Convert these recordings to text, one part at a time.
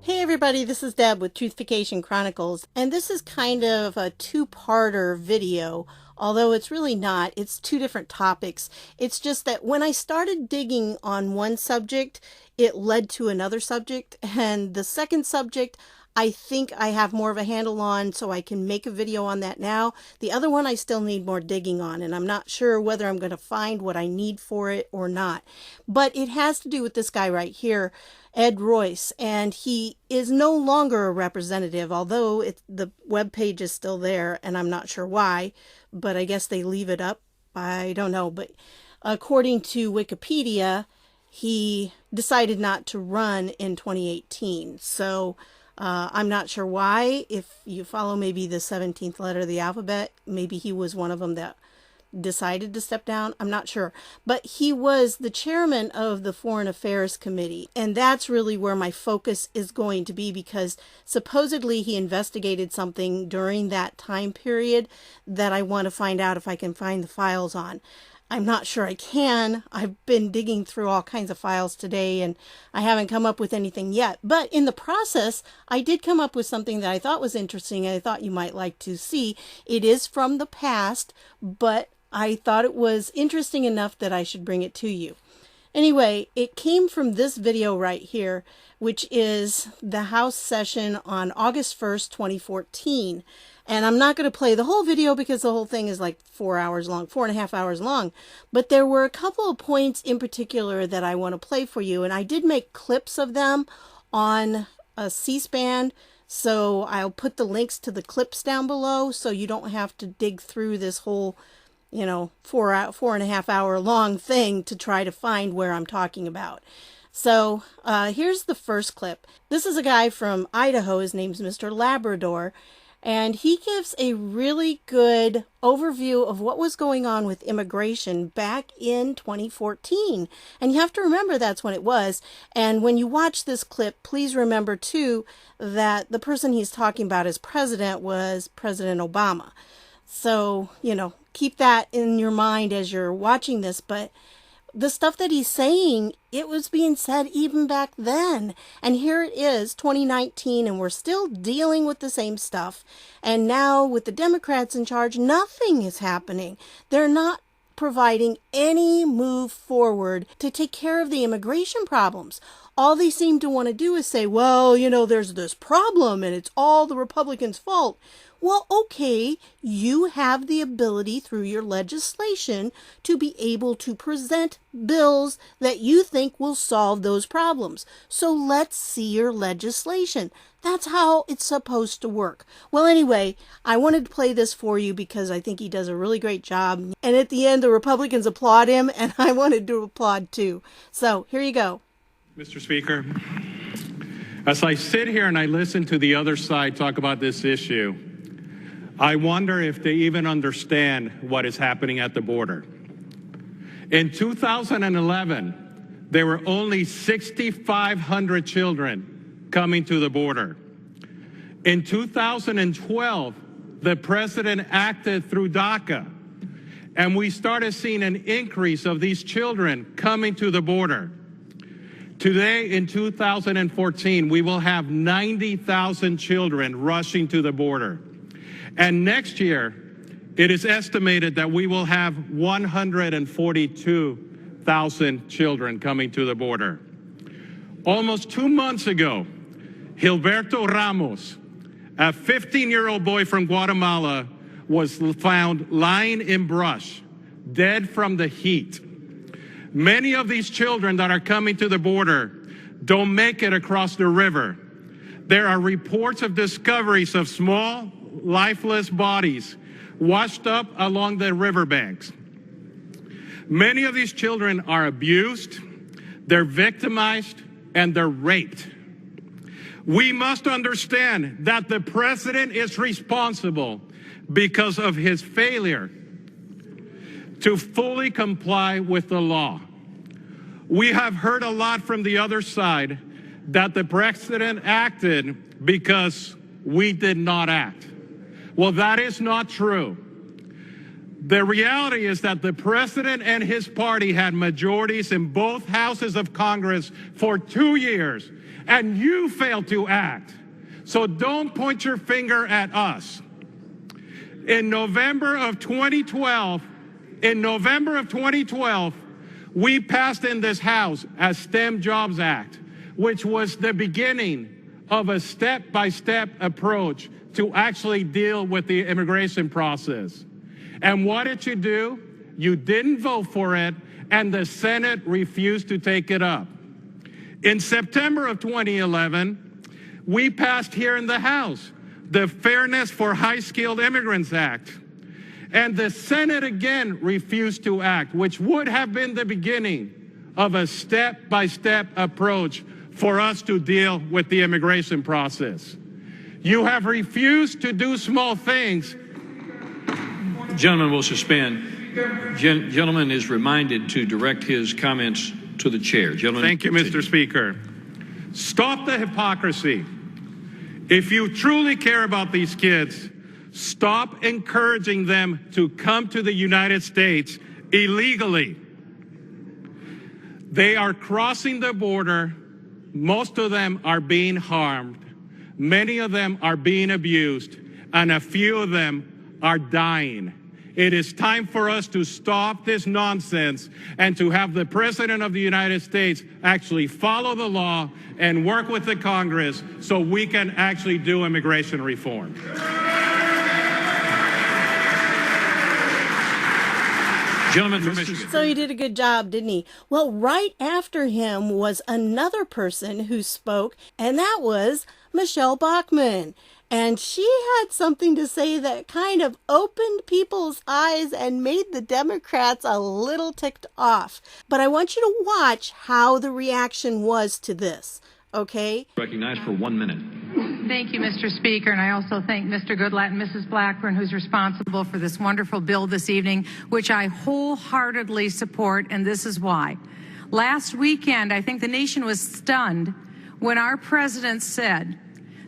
Hey everybody, this is Deb with Truthification Chronicles, and this is kind of a two-parter video, although it's really not. It's two different topics. It's just that when I started digging on one subject, it led to another subject, and the second subject I think I have more of a handle on, so I can make a video on that now. The other one I still need more digging on, and I'm not sure whether I'm going to find what I need for it or not. But it has to do with this guy right here, Ed Royce, and he is no longer a representative, although the web page is still there, and I'm not sure why, but I guess they leave it up. I don't know, but according to Wikipedia, he decided not to run in 2018. So I'm not sure why. If you follow maybe the 17th letter of the alphabet, maybe he was one of them that decided to step down. I'm not sure. But he was the chairman of the Foreign Affairs Committee. And that's really where my focus is going to be, because supposedly he investigated something during that time period that I want to find out if I can find the files on. I'm not sure I can. I've been digging through all kinds of files today and I haven't come up with anything yet. But in the process, I did come up with something that I thought was interesting and I thought you might like to see. It is from the past, but I thought it was interesting enough that I should bring it to you. Anyway, it came from this video right here, which is the House session on August 1st, 2014. And I'm not going to play the whole video because the whole thing is like 4 hours long, 4.5 hours long. But there were a couple of points in particular that I want to play for you. And I did make clips of them on a C-SPAN. So I'll put the links to the clips down below so you don't have to dig through this whole 4.5 hour long thing to try to find where I'm talking about. So here's the first clip. This is a guy from Idaho. His name's Mr. Labrador. And he gives a really good overview of what was going on with immigration back in 2014. And you have to remember that's when it was. And when you watch this clip, please remember too that the person he's talking about as president was President Obama. So, keep that in your mind as you're watching this. But the stuff that he's saying, it was being said even back then. And here it is, 2019, and we're still dealing with the same stuff. And now with the Democrats in charge, nothing is happening. They're not providing any move forward to take care of the immigration problems. All they seem to want to do is say, well, there's this problem and it's all the Republicans' fault. Well, okay, you have the ability through your legislation to be able to present bills that you think will solve those problems. So let's see your legislation. That's how it's supposed to work. Well, anyway, I wanted to play this for you because I think he does a really great job. And at the end, the Republicans applaud him, and I wanted to applaud too. So here you go. Mr. Speaker, as I sit here and I listen to the other side talk about this issue, I wonder if they even understand what is happening at the border. In 2011, there were only 6,500 children coming to the border. In 2012, the president acted through DACA, and we started seeing an increase of these children coming to the border. Today, in 2014, we will have 90,000 children rushing to the border. And next year, it is estimated that we will have 142,000 children coming to the border. Almost 2 months ago, Gilberto Ramos, a 15-year-old boy from Guatemala, was found lying in brush, dead from the heat. Many of these children that are coming to the border don't make it across the river. There are reports of discoveries of small, lifeless bodies washed up along the riverbanks. Many of these children are abused, they're victimized, and they're raped. We must understand that the president is responsible because of his failure to fully comply with the law. We have heard a lot from the other side that the president acted because we did not act. Well, that is not true. The reality is that the president and his party had majorities in both houses of Congress for 2 years, and you failed to act. So don't point your finger at us. In November of 2012, we passed in this House a STEM Jobs Act, which was the beginning of a step-by-step approach to actually deal with the immigration process. And what did you do? You didn't vote for it, and the Senate refused to take it up. In September of 2011, we passed here in the House the Fairness for High-Skilled Immigrants Act. And the Senate again refused to act, which would have been the beginning of a step-by-step approach for us to deal with the immigration process. You have refused to do small things. Gentleman will suspend. Gentleman is reminded to direct his comments to the chair. Gentleman, thank you, Mr. Speaker. Stop the hypocrisy. If you truly care about these kids, stop encouraging them to come to the United States illegally. They are crossing the border. Most of them are being harmed. Many of them are being abused, and a few of them are dying. It is time for us to stop this nonsense and to have the President of the United States actually follow the law and work with the Congress so we can actually do immigration reform. Gentleman from Michigan. So he did a good job, didn't he? Well, right after him was another person who spoke, and that was Michele Bachmann. And she had something to say that kind of opened people's eyes and made the Democrats a little ticked off. But I want you to watch how the reaction was to this, okay? Recognized for 1 minute. Thank you, Mr. Speaker, and I also thank Mr. Goodlatte and Mrs. Blackburn, who's responsible for this wonderful bill this evening, which I wholeheartedly support, and this is why. Last weekend, I think the nation was stunned when our president said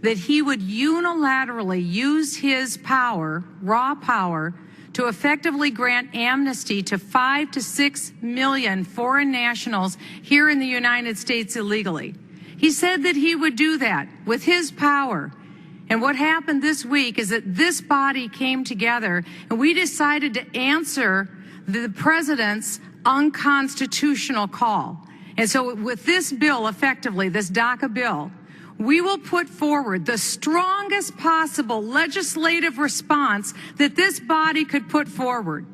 that he would unilaterally use his power, raw power, to effectively grant amnesty to 5 to 6 million foreign nationals here in the United States illegally. He said that he would do that with his power. And what happened this week is that this body came together and we decided to answer the president's unconstitutional call. And so with this bill, effectively, this DACA bill, we will put forward the strongest possible legislative response that this body could put forward.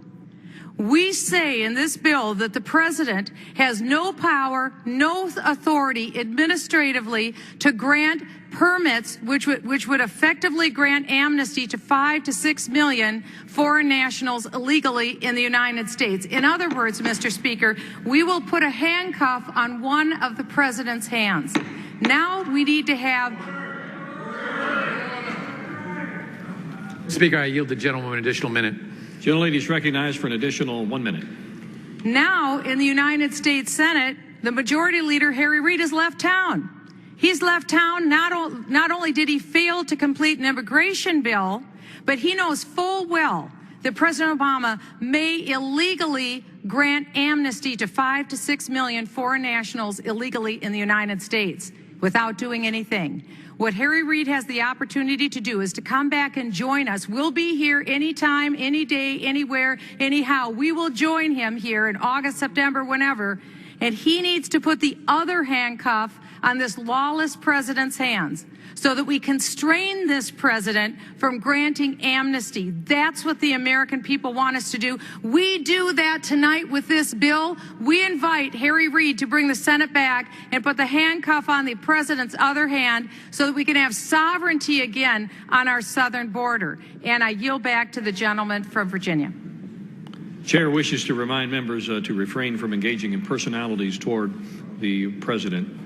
We say in this bill that the president has no power, no authority administratively to grant permits which would effectively grant amnesty to 5 to 6 million foreign nationals illegally in the United States. In other words, Mr. Speaker, we will put a handcuff on one of the president's hands. Now we need to have... Speaker, I yield the gentleman an additional minute. Gentlelady is recognized for an additional 1 minute. Now, in the United States Senate, the Majority Leader, Harry Reid, has left town. He's left town. Not only did he fail to complete an immigration bill, but he knows full well that President Obama may illegally grant amnesty to 5 to 6 million foreign nationals illegally in the United States without doing anything. What Harry Reid has the opportunity to do is to come back and join us. We'll be here anytime, any day, anywhere, anyhow. We will join him here in August, September, whenever. And he needs to put the other handcuff on this lawless president's hands so that we constrain this president from granting amnesty. That's what the American people want us to do. We do that tonight with this bill. We invite Harry Reid to bring the Senate back and put the handcuff on the president's other hand so that we can have sovereignty again on our southern border. And I yield back to the gentleman from Virginia. Chair wishes to remind members to refrain from engaging in personalities toward the president.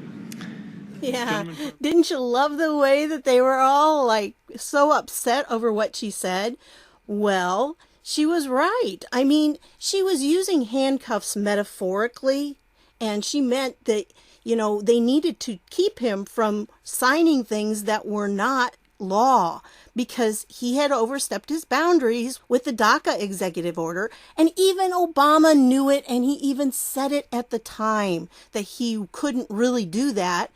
Yeah. Didn't you love the way that they were all like so upset over what she said? Well, she was right. I mean, she was using handcuffs metaphorically, and she meant that, you know, they needed to keep him from signing things that were not law. because he had overstepped his boundaries with the DACA executive order. And even Obama knew it, and he even said it at the time that he couldn't really do that.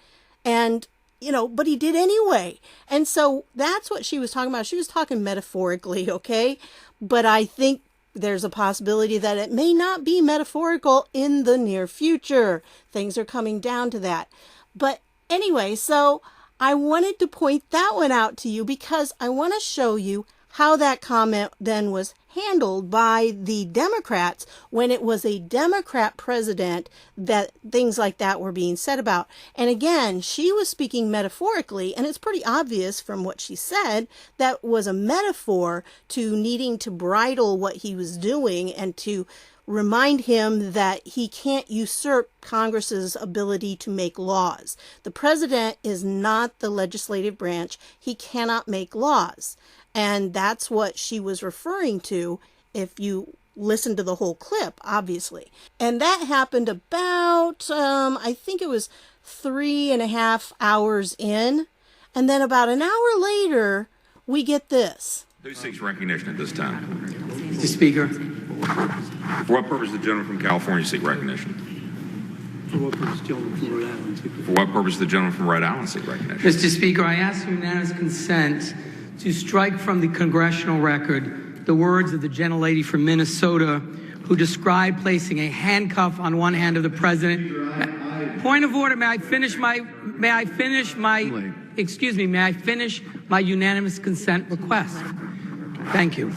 And, but he did anyway. And so that's what she was talking about. She was talking metaphorically, okay? But I think there's a possibility that it may not be metaphorical in the near future. Things are coming down to that. But anyway, so I wanted to point that one out to you because I want to show you how that comment then was handled by the Democrats when it was a Democrat president that things like that were being said about. And again, she was speaking metaphorically, and it's pretty obvious from what she said that was a metaphor to needing to bridle what he was doing and to remind him that he can't usurp Congress's ability to make laws. The president is not the legislative branch. He cannot make laws. And that's what she was referring to if you listen to the whole clip, obviously. And that happened about, I think it was 3.5 hours in. And then about an hour later, we get this. Who seeks recognition at this time? Mr. Speaker. For what purpose does the gentleman from California seek recognition? For what purpose does the gentleman from Rhode Island seek recognition? For what purpose does the gentleman from Rhode Island seek recognition? Mr. Speaker, I ask unanimous consent to strike from the congressional record the words of the gentlelady from Minnesota who described placing a handcuff on one hand of the president. Point of order, may I finish my unanimous consent request? Thank you.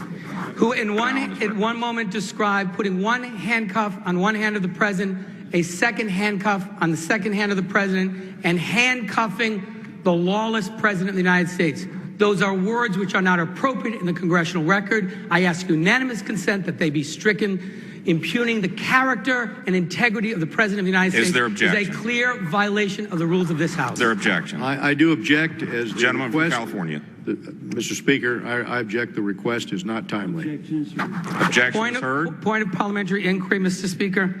Who in one moment described putting one handcuff on one hand of the president, a second handcuff on the second hand of the president, and handcuffing the lawless president of the United States. Those are words which are not appropriate in the congressional record. I ask unanimous consent that they be stricken. Impugning the character and integrity of the President of the United States is a clear violation of the rules of this House. Is there objection? I do object as the Gentleman request, from California. Mr. Speaker, I object the request is not timely. Objection is heard. Point of parliamentary inquiry, Mr. Speaker.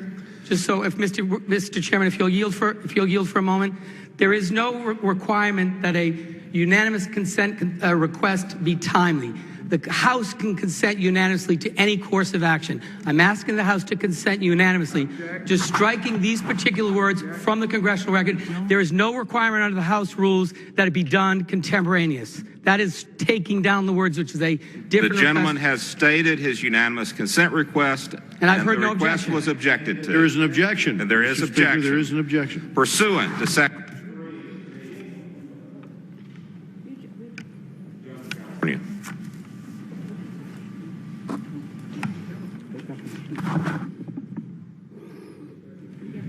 Just so, if Mr. Chairman, if you'll yield for a moment, there is no requirement that a unanimous consent request be timely. The House can consent unanimously to any course of action. I'm asking the House to consent unanimously. Just striking these particular words from the congressional record, there is no requirement under the House rules that it be done contemporaneous. That is taking down the words, which is a different The gentleman request. has stated his unanimous consent request, and I've heard the no request objection. was objected to. There is an objection. And there is Mr. Speaker, objection. there is an objection. Pursuant to Section.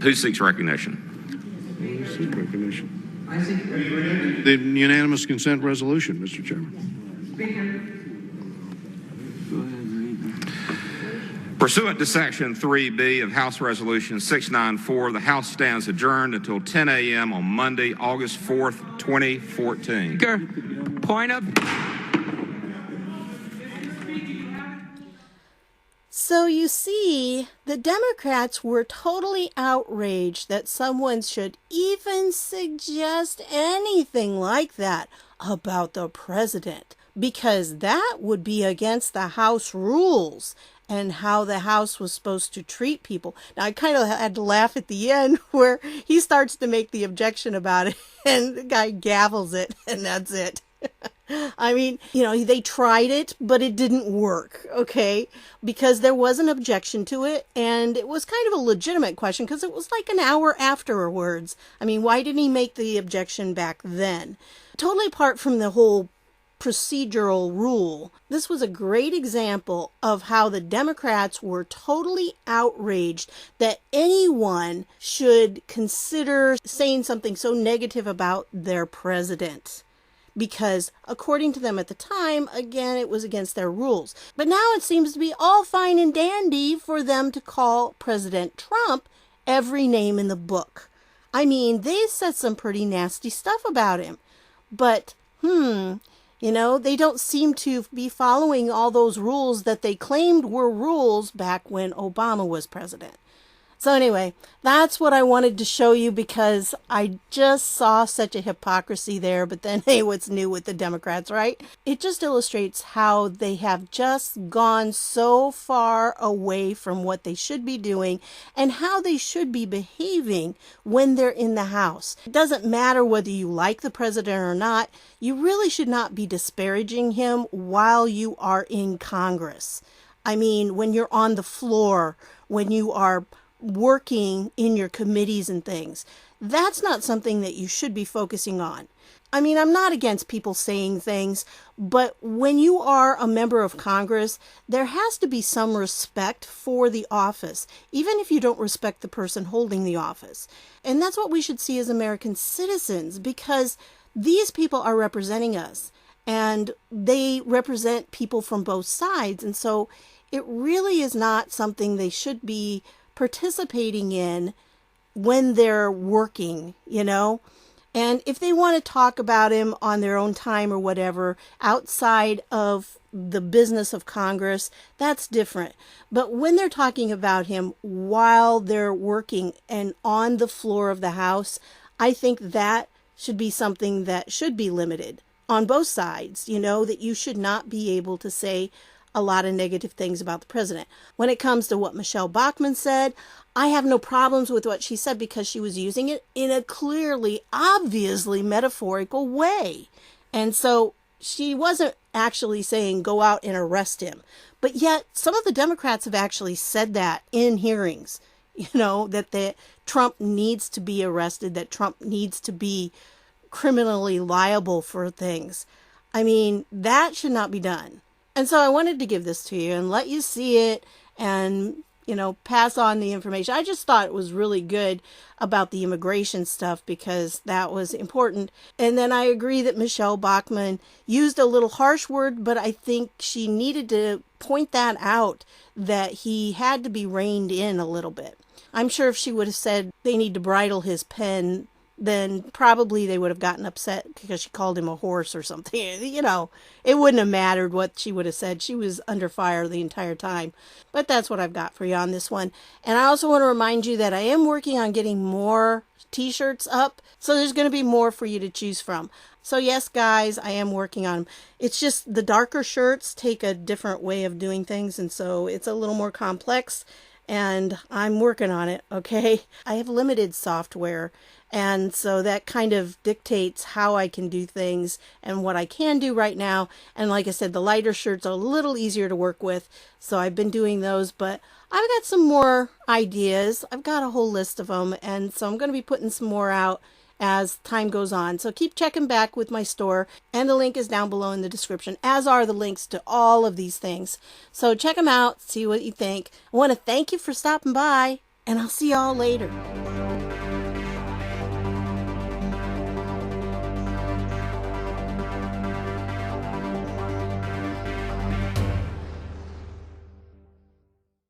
Who seeks recognition? Seek recognition. The unanimous consent resolution, Mr. Chairman. Pursuant to Section 3B of House Resolution 694, the House stands adjourned until 10 a.m. on Monday, August 4th, 2014. Speaker, point of... So you see, the Democrats were totally outraged that someone should even suggest anything like that about the president, because that would be against the House rules and how the House was supposed to treat people. Now, I kind of had to laugh at the end where he starts to make the objection about it, and the guy gavels it, and that's it. I mean, they tried it, but it didn't work, okay? Because there was an objection to it, and it was kind of a legitimate question because it was like an hour afterwards. I mean, why didn't he make the objection back then? Totally apart from the whole procedural rule, this was a great example of how the Democrats were totally outraged that anyone should consider saying something so negative about their president. Because according to them at the time, again, it was against their rules. But now it seems to be all fine and dandy for them to call President Trump every name in the book. I mean, they said some pretty nasty stuff about him. But, they don't seem to be following all those rules that they claimed were rules back when Obama was president. So anyway, that's what I wanted to show you because I just saw such a hypocrisy there. But then, hey, what's new with the Democrats, right? It just illustrates how they have just gone so far away from what they should be doing and how they should be behaving when they're in the House. It doesn't matter whether you like the president or not. You really should not be disparaging him while you are in Congress. I mean, when you're on the floor, when you are working in your committees and things, that's not something that you should be focusing on. I mean, I'm not against people saying things, but when you are a member of Congress, there has to be some respect for the office, even if you don't respect the person holding the office. And that's what we should see as American citizens, because these people are representing us and they represent people from both sides. And so it really is not something they should be participating in when they're working, you know. And if they want to talk about him on their own time or whatever outside of the business of Congress, that's different. But when they're talking about him while they're working and on the floor of the House, I think that should be something that should be limited on both sides, you know, that you should not be able to say a lot of negative things about the president. When it comes to what Michele Bachmann said, I have no problems with what she said because she was using it in a clearly, obviously metaphorical way. And so she wasn't actually saying go out and arrest him. But yet some of the Democrats have actually said that in hearings, you know, that Trump needs to be arrested, that Trump needs to be criminally liable for things. I mean, that should not be done. And so I wanted to give this to you and let you see it and, you know, pass on the information. I just thought it was really good about the immigration stuff because that was important. And then I agree that Michele Bachmann used a little harsh word, but I think she needed to point that out, that he had to be reined in a little bit. I'm sure if she would have said they need to bridle his pen, then probably they would have gotten upset because she called him a horse or something. You know, it wouldn't have mattered what she would have said. She was under fire the entire time. But that's what I've got for you on this one. And I also want to remind you that I am working on getting more t-shirts up. So there's going to be more for you to choose from. So yes, guys, I am working on them. It's just the darker shirts take a different way of doing things. And so it's a little more complex. And I'm working on it, okay? I have limited software. And so that kind of dictates how I can do things and what I can do right now. And like I said, the lighter shirts are a little easier to work with. So I've been doing those, but I've got some more ideas. I've got a whole list of them. And so I'm going to be putting some more out as time goes on. So keep checking back with my store. And the link is down below in the description, as are the links to all of these things. So check them out, see what you think. I want to thank you for stopping by, and I'll see y'all later.